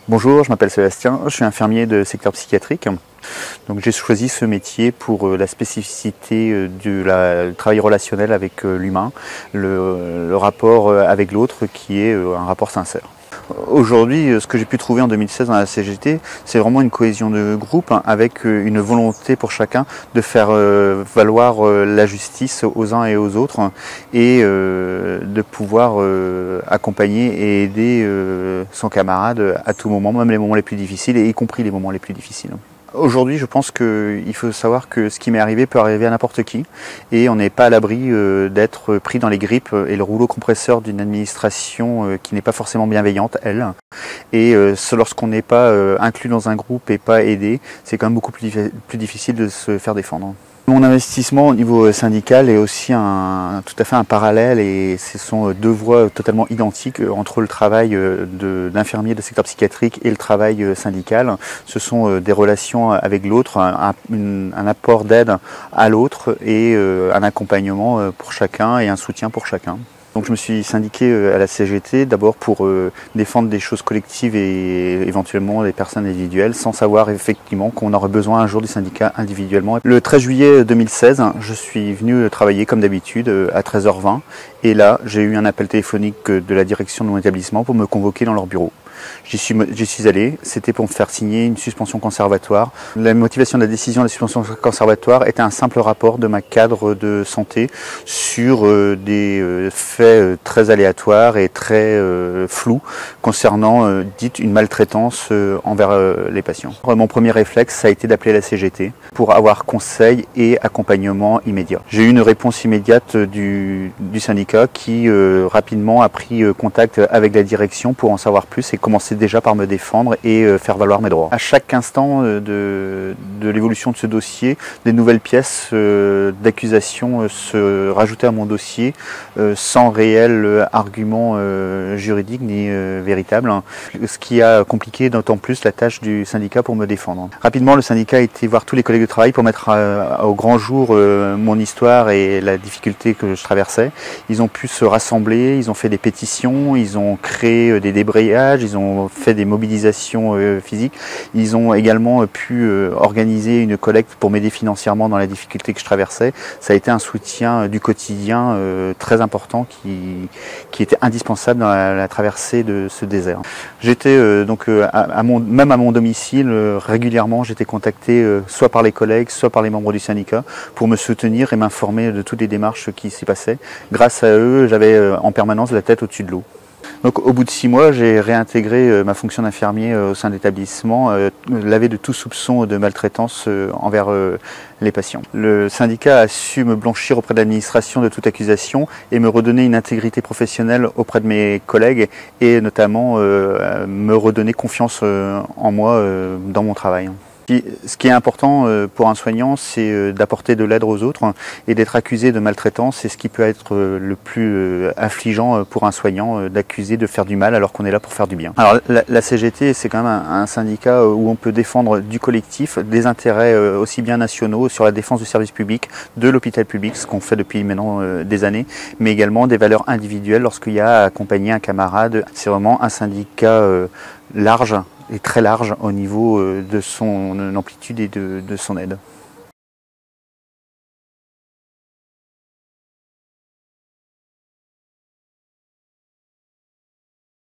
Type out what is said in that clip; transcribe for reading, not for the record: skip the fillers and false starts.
Bonjour, je m'appelle Sébastien, je suis infirmier de secteur psychiatrique. Donc j'ai choisi ce métier pour la spécificité du travail relationnel avec l'humain, le rapport avec l'autre qui est un rapport sincère. Aujourd'hui, ce que j'ai pu trouver en 2016 dans la CGT, c'est vraiment une cohésion de groupe avec une volonté pour chacun de faire valoir la justice aux uns et aux autres et de pouvoir accompagner et aider son camarade à tout moment, même les moments les plus difficiles, et y compris les moments les plus difficiles. Aujourd'hui, je pense qu'il faut savoir que ce qui m'est arrivé peut arriver à n'importe qui et on n'est pas à l'abri d'être pris dans les grippes et le rouleau compresseur d'une administration qui n'est pas forcément bienveillante, elle. Et lorsqu'on n'est pas inclus dans un groupe et pas aidé, c'est quand même beaucoup plus difficile de se faire défendre. Mon investissement au niveau syndical est aussi tout à fait un parallèle et ce sont deux voies totalement identiques entre le travail d'infirmier de secteur psychiatrique et le travail syndical. Ce sont des relations avec l'autre, un apport d'aide à l'autre et un accompagnement pour chacun et un soutien pour chacun. Donc je me suis syndiqué à la CGT d'abord pour défendre des choses collectives et éventuellement des personnes individuelles sans savoir effectivement qu'on aurait besoin un jour du syndicat individuellement. Le 13 juillet 2016, je suis venu travailler comme d'habitude à 13h20 et là j'ai eu un appel téléphonique de la direction de mon établissement pour me convoquer dans leur bureau. J'y suis allé, c'était pour me faire signer une suspension conservatoire. La motivation de la décision de la suspension conservatoire était un simple rapport de ma cadre de santé sur des faits très aléatoires et très flous concernant une maltraitance envers les patients. Mon premier réflexe, ça a été d'appeler la CGT pour avoir conseil et accompagnement immédiat. J'ai eu une réponse immédiate du syndicat qui rapidement a pris contact avec la direction pour en savoir plus et commencer déjà par me défendre et faire valoir mes droits. À chaque instant de l'évolution de ce dossier, des nouvelles pièces d'accusation se rajoutaient à mon dossier sans réel argument juridique ni véritable, ce qui a compliqué d'autant plus la tâche du syndicat pour me défendre. Rapidement, le syndicat a été voir tous les collègues de travail pour mettre au grand jour mon histoire et la difficulté que je traversais. Ils ont pu se rassembler, ils ont fait des pétitions, ils ont créé des débrayages, ils ont fait des mobilisations physiques. Ils ont également pu organiser une collecte pour m'aider financièrement dans la difficulté que je traversais. Ça a été un soutien du quotidien très important qui était indispensable dans la traversée de ce désert. J'étais même à mon domicile régulièrement, j'étais contacté soit par les collègues, soit par les membres du syndicat pour me soutenir et m'informer de toutes les démarches qui s'y passaient. Grâce à eux, j'avais en permanence la tête au-dessus de l'eau. Donc au bout de 6 mois, j'ai réintégré ma fonction d'infirmier au sein de l'établissement, lavé de tout soupçon de maltraitance envers les patients. Le syndicat a su me blanchir auprès de l'administration de toute accusation et me redonner une intégrité professionnelle auprès de mes collègues et notamment me redonner confiance en moi dans mon travail. Ce qui est important pour un soignant, c'est d'apporter de l'aide aux autres et d'être accusé de maltraitance. C'est ce qui peut être le plus affligeant pour un soignant, d'accuser de faire du mal alors qu'on est là pour faire du bien. Alors la CGT, c'est quand même un syndicat où on peut défendre du collectif, des intérêts aussi bien nationaux sur la défense du service public, de l'hôpital public, ce qu'on fait depuis maintenant des années, mais également des valeurs individuelles lorsqu'il y a à accompagner un camarade. C'est vraiment un syndicat large et très large au niveau de son amplitude et de son aide.